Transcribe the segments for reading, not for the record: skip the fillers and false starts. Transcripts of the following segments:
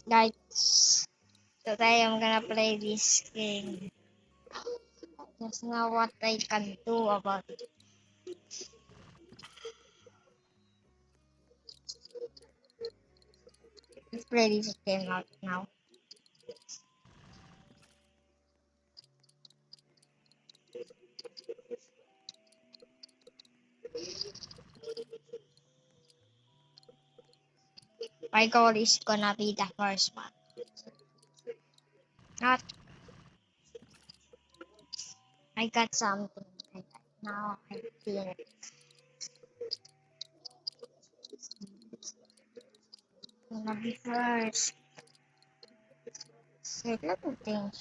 Guys, today I'm gonna play this game. That's not what I can do about it. Let's play this game out now. My goal is gonna be the first one. Not, I got something. Now I think gonna be first. So let me think.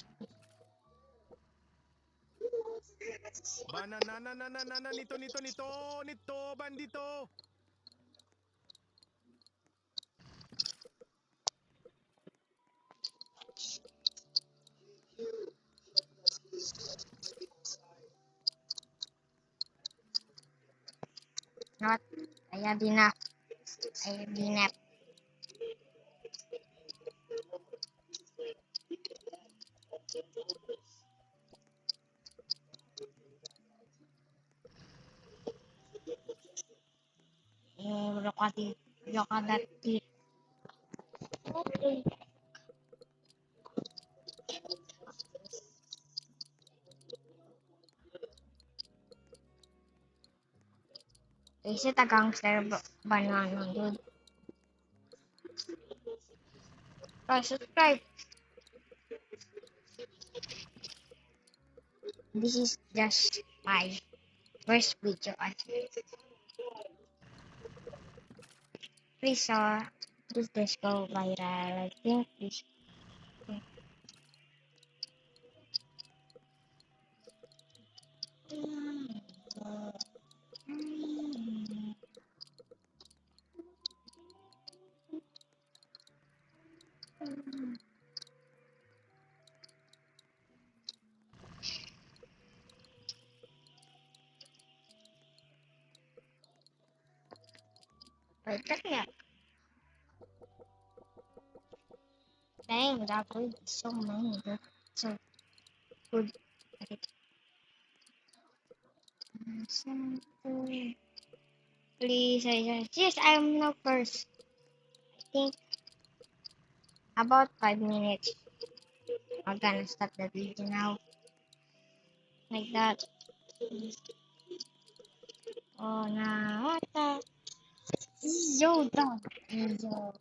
Banana nito bandito. Not, I have enough. I have enough. Brokadati. Okay. Is it a gangster banana, dude? Guys, subscribe. This is just my first video. I think. Please just go viral. I think this. Wait, let me up. Dang, that would be so many. That's so good. Okay. Something. Please, yes, I'm now first. I think about 5 minutes. I'm gonna stop the video now. Like that. Oh, nah, what the? Yo, dog. Yo.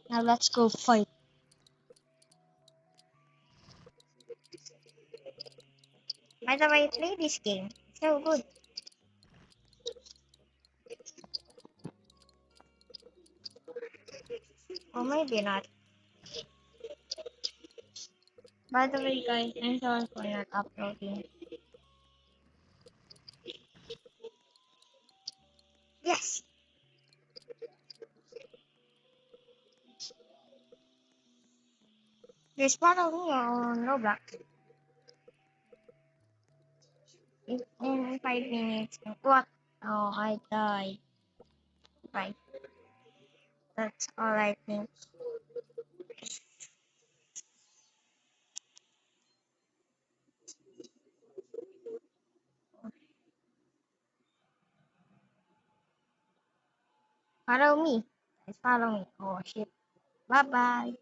Now let's go fight. By the way, play this game. So good. Or maybe not. By the way, guys, I'm sorry for not uploading. Yes! Just follow me on Roblox. In 5 minutes. What? Oh, I died. Right. That's all I think. Follow me. Guys, follow me. Oh, shit. Bye-bye.